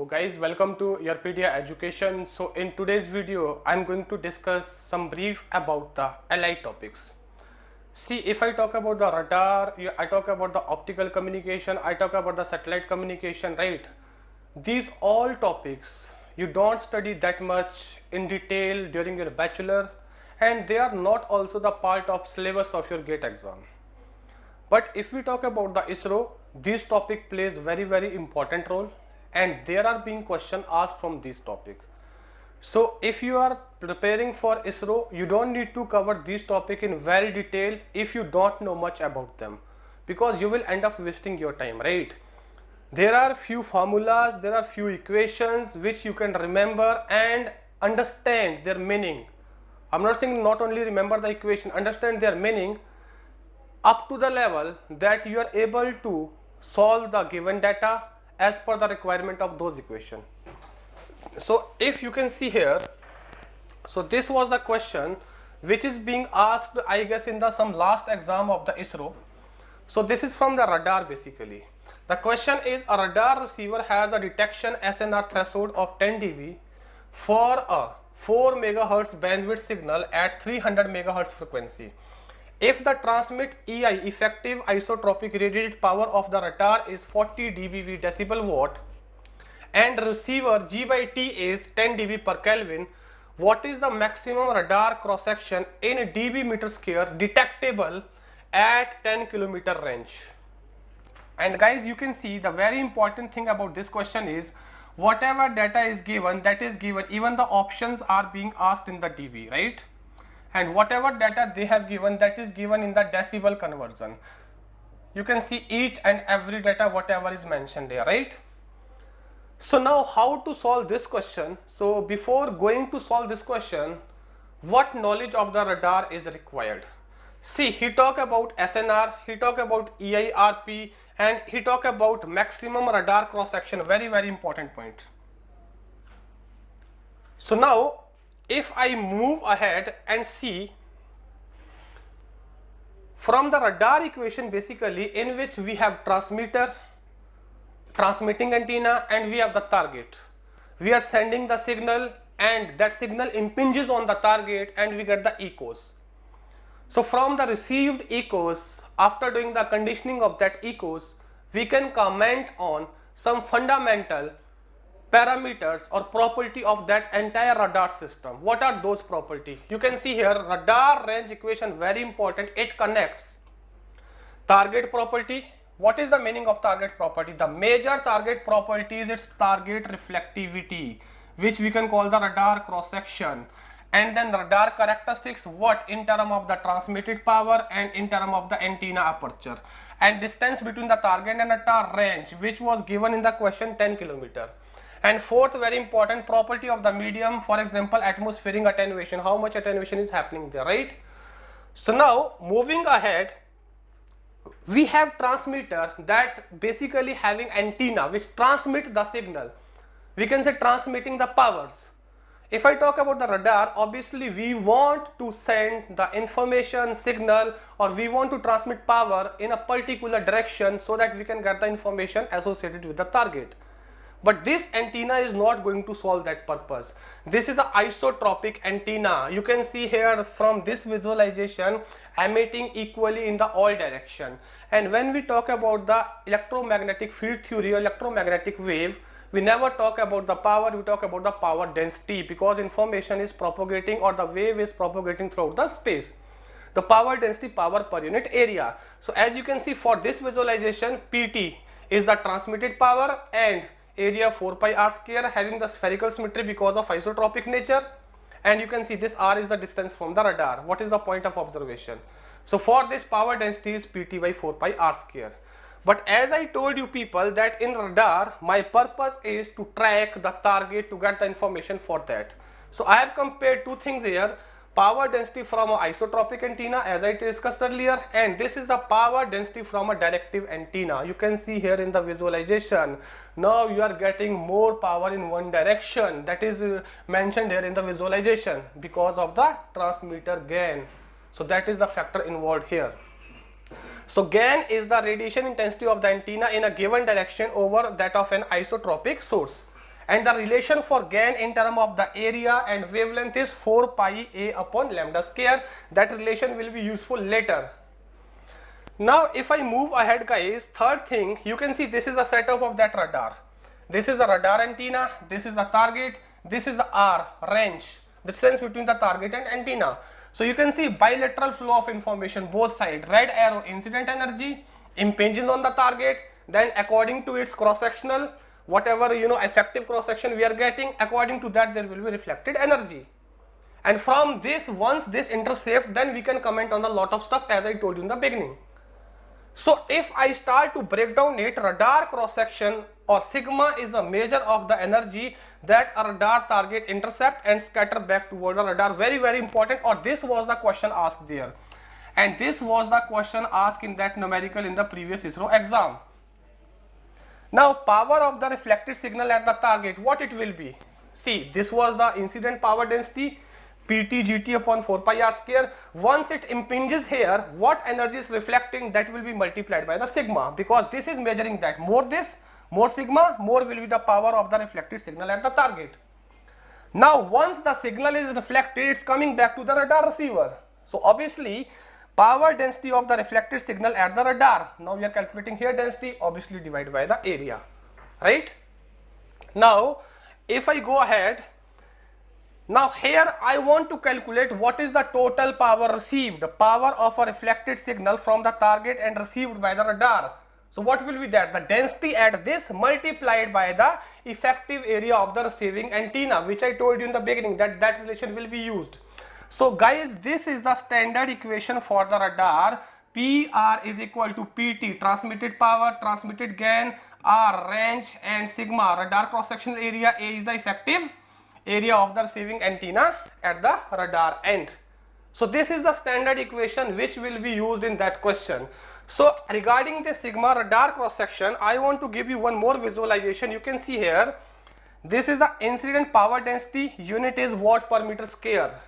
guys, welcome to YourPedia education. So in today's video I'm going to discuss some brief about the allied topics. See, if I talk about the radar, I talk about the optical communication, I talk about the satellite communication, right? These all topics you don't study that much in detail during your bachelor, and they are not also the part of syllabus of your GATE exam. But if we talk about the ISRO, this topic plays very important role, and there are being question asked from this topic. So if you are preparing for ISRO, you don't need to cover this topic in very detail if you don't know much about them, because you will end up wasting your time, right? There are few formulas, there are few equations which you can remember and understand their meaning. I'm not saying not only remember the equation, understand their meaning up to the level that you are able to solve the given data as per the requirement of those equations. So if you can see here, so this was the question which is being asked, I guess, in the some last exam of the ISRO. So this is from the radar basically. The question is, a radar receiver has a detection SNR threshold of 10 dB for a 4 MHz bandwidth signal at 300 MHz frequency. If the transmit EI effective isotropic radiated power of the radar is 40 dBV decibel watt and receiver G by T is 10 dB per Kelvin, what is the maximum radar cross section in dB meter square detectable at 10 km range? And guys, you can see the very important thing about this question is whatever data is given, that is given, even the options are being asked in the dB, right? And whatever data they have given, that is given in the decibel conversion. You can see each and every data whatever is mentioned there, right? So now how to solve this question? So before going to solve this question, what knowledge of the radar is required? See, he talk about SNR, he talk about EIRP, and he talk about maximum radar cross section. Very important point. So now if I move ahead and see from the radar equation basically, in which we have transmitter, transmitting antenna, and we have the target. We are sending the signal and that signal impinges on the target and we get the echoes. So from the received echoes, after doing the conditioning of that echoes, we can comment on some fundamental parameters or property of that entire radar system. What are those properties? You can see here radar range equation, very important. It connects target property. What is the meaning of target property? The major target property is its target reflectivity, which we can call the radar cross section, and then radar characteristics, what in terms of the transmitted power and in terms of the antenna aperture, and distance between the target and radar range, which was given in the question 10 km. And fourth very important property of the medium, for example atmospheric attenuation, how much attenuation is happening there, right? So now moving ahead, we have transmitter that basically having antenna which transmit the signal. We can say transmitting the powers. If I talk about the radar, obviously we want to send the information signal, or we want to transmit power in a particular direction so that we can get the information associated with the target. But this antenna is not going to solve that purpose. This is an isotropic antenna. You can see here from this visualization emitting equally in the all direction. And when we talk about the electromagnetic field theory or electromagnetic wave, we never talk about the power, we talk about the power density, because information is propagating or the wave is propagating throughout the space. The power density, power per unit area. So as you can see for this visualization, PT is the transmitted power and area 4 pi r square, having the spherical symmetry because of isotropic nature, and you can see this r is the distance from the radar. What is the point of observation? So for this power density is PT by 4 pi r square. But as I told you people that in radar my purpose is to track the target, to get the information for that. So I have compared two things here, power density from an isotropic antenna as I discussed earlier, and this is the power density from a directive antenna. You can see here in the visualization, now you are getting more power in one direction, that is mentioned here in the visualization because of the transmitter gain. So that is the factor involved here. So gain is the radiation intensity of the antenna in a given direction over that of an isotropic source. and the relation for gain in terms of the area and wavelength is 4 pi a upon lambda square. That relation will be useful later. Now if I move ahead guys, third thing, you can see this is the setup of that radar. This is the radar antenna, this is the target, this is the R, range, the distance between the target and antenna. So you can see bilateral flow of information, both sides, red arrow incident energy, impinges on the target, then according to its cross-sectional, whatever effective cross-section we are getting, according to that there will be reflected energy. And from this, once this intercept, then we can comment on a lot of stuff as I told you in the beginning. So if I start to break down it, radar cross section or sigma is a measure of the energy that a radar target intercept and scatter back toward the radar. Very, very important, or this was the question asked there. And this was the question asked in that numerical in the previous ISRO exam. Now power of the reflected signal at the target, what it will be? See, this was the incident power density, PT GT upon 4 pi r square. Once it impinges here, what energy is reflecting, that will be multiplied by the sigma, because this is measuring that. More this, more sigma, more will be the power of the reflected signal at the target. Now once the signal is reflected, it's coming back to the radar receiver. So obviously power density of the reflected signal at the radar, now we are calculating here density, obviously divided by the area, right? Now if I go ahead, now here I want to calculate what is the total power received, the power of a reflected signal from the target and received by the radar. So what will be that? The density at this multiplied by the effective area of the receiving antenna, which I told you in the beginning that relation will be used. So guys, this is the standard equation for the radar. PR is equal to PT, transmitted power, transmitted gain, R, range, and sigma, radar cross-sectional area. A is the effective area of the receiving antenna at the radar end. So this is the standard equation which will be used in that question. So regarding the sigma radar cross section, I want to give you one more visualization. You can see here, this is the incident power density, unit is watt per meter square.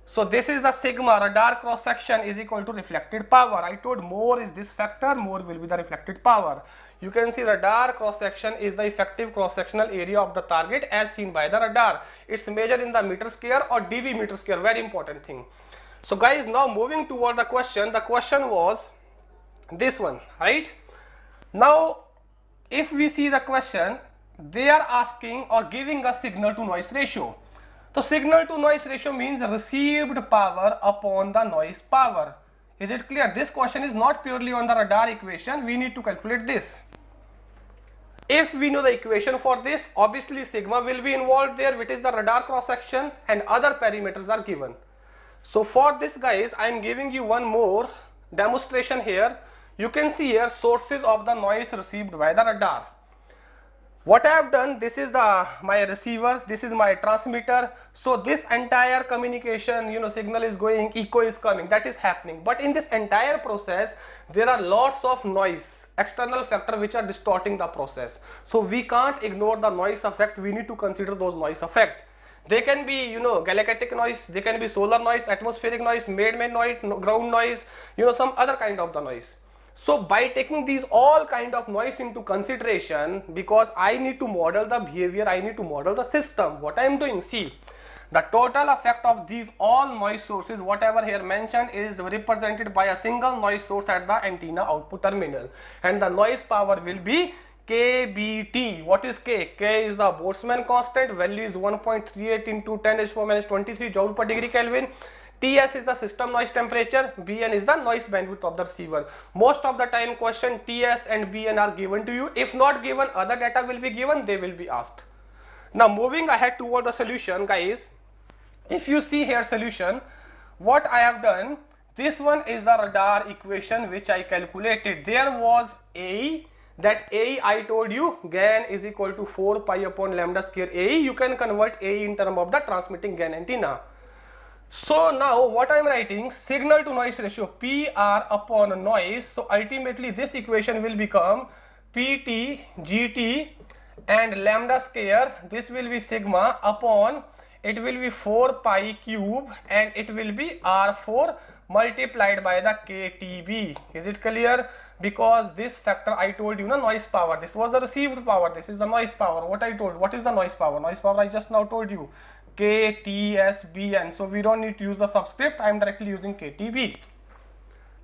So this is the sigma radar cross section is equal to reflected power. I told more is this factor, more will be the reflected power. You can see radar cross section is the effective cross sectional area of the target as seen by the radar. It's measured in the meter square or dB meter square, very important thing. So guys, now moving toward the question was this one, right? Now if we see the question, they are asking or giving a signal to noise ratio. So signal to noise ratio means received power upon the noise power. Is it clear? This question is not purely on the radar equation. We need to calculate this. If we know the equation for this, obviously sigma will be involved there, which is the radar cross section, and other parameters are given. So for this guys, I am giving you one more demonstration here. You can see here sources of the noise received by the radar. What I have done, this is my receiver, this is my transmitter. So this entire communication, signal is going, echo is coming, that is happening. But in this entire process, there are lots of noise, external factors which are distorting the process. So we can't ignore the noise effect. We need to consider those noise effects. They can be, galactic noise, they can be solar noise, atmospheric noise, man-made noise, ground noise, some other kind of the noise. So by taking these all kind of noise into consideration, because I need to model the behavior, I need to model the system, what I am doing, see, the total effect of these all noise sources, whatever here mentioned, is represented by a single noise source at the antenna output terminal, and the noise power will be KBT. What is K? K is the Boltzmann constant, value is 1.38 into 10 raised to minus 23 joule per degree Kelvin. TS is the system noise temperature, BN is the noise bandwidth of the receiver. Most of the time question TS and BN are given to you. If not given, other data will be given, they will be asked. Now moving ahead toward the solution guys, if you see here solution, what I have done, this one is the radar equation which I calculated. There was A, that A I told you gain is equal to 4 pi upon lambda square A. You can convert A in terms of the transmitting gain antenna. So now what I am writing, signal to noise ratio PR upon noise. So ultimately this equation will become PT, GT and lambda square. This will be sigma upon it will be 4 pi cube and it will be R4 multiplied by the KTB. Is it clear? Because this factor I told you, na, noise power, this was the received power, this is the noise power. What I told, what is the noise power? Noise power I just now told you, KTSBN. So we don't need to use the subscript, I am directly using KTB.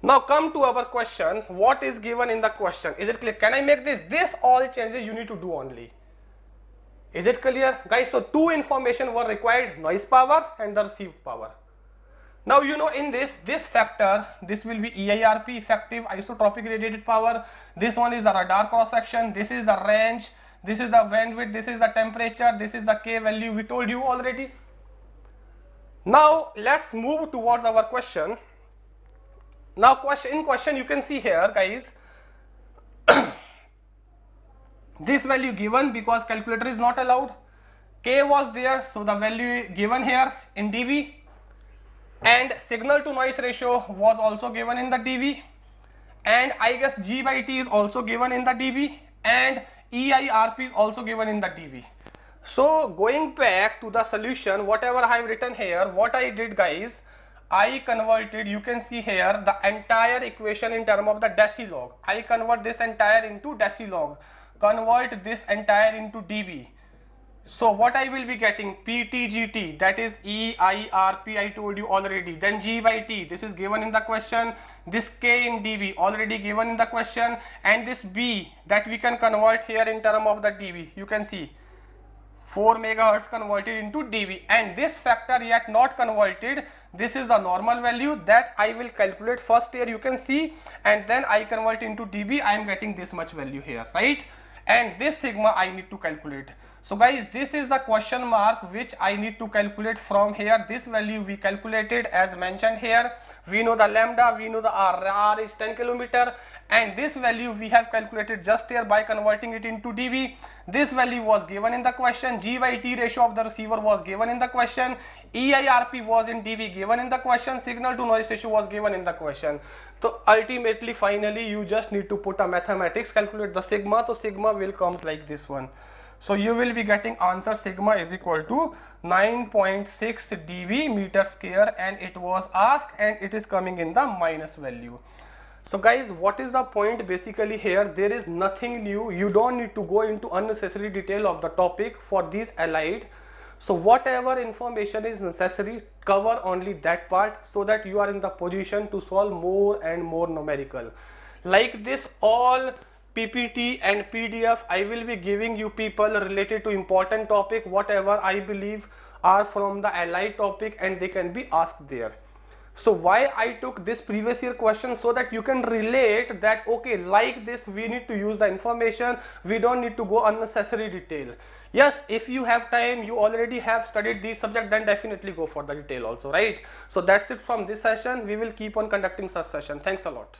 Now come to our question. What is given in the question? Is it clear? Can I make this? This all changes you need to do only. Is it clear, guys? So two information were required, noise power and the received power. Now you know in this factor, this will be EIRP, effective isotropic radiated power. This one is the radar cross section, this is the range, this is the bandwidth, this is the temperature, this is the K value, we told you already. Now let's move towards our question. Now in question you can see here, guys, this value given because calculator is not allowed. K was there, so the value given here in dB, and signal to noise ratio was also given in the dB, and I guess G by T is also given in the dB, and EIRP is also given in the dB. So going back to the solution, whatever I have written here, what I did, guys, I converted, you can see here, the entire equation in terms of the decilog. I convert this entire into decilog, convert this entire into dB. So what I will be getting, PTGT, that is EIRP, I told you already. Then G by T, this is given in the question. This K in dB already given in the question, and this B that we can convert here in terms of the dB. You can see 4 megahertz converted into dB, and this factor yet not converted. This is the normal value that I will calculate first here, you can see, and then I convert into dB. I am getting this much value here, right? And this sigma I need to calculate. So guys, this is the question mark which I need to calculate from here. This value we calculated as mentioned here. We know the lambda, we know the R is 10 kilometer, and this value we have calculated just here by converting it into dB. This value was given in the question. G by T ratio of the receiver was given in the question. EIRP was in dB given in the question. Signal to noise ratio was given in the question. So ultimately, finally, you just need to put a mathematics, calculate the sigma. So sigma will comes like this one. So you will be getting answer sigma is equal to 9.6 dB meter square, and it was asked, and it is coming in the minus value. So guys, what is the point basically here? There is nothing new. You don't need to go into unnecessary detail of the topic for these allied. So whatever information is necessary, cover only that part so that you are in the position to solve more and more numerical. Like this, all PPT and PDF I will be giving you people related to important topic, whatever I believe are from the allied topic, and they can be asked there. So why I took this previous year question, so that you can relate that okay, like this we need to use the information, we don't need to go unnecessary detail. Yes, if you have time, you already have studied these subject, then definitely go for the detail also, right? So that's it from this session. We will keep on conducting such session. Thanks a lot.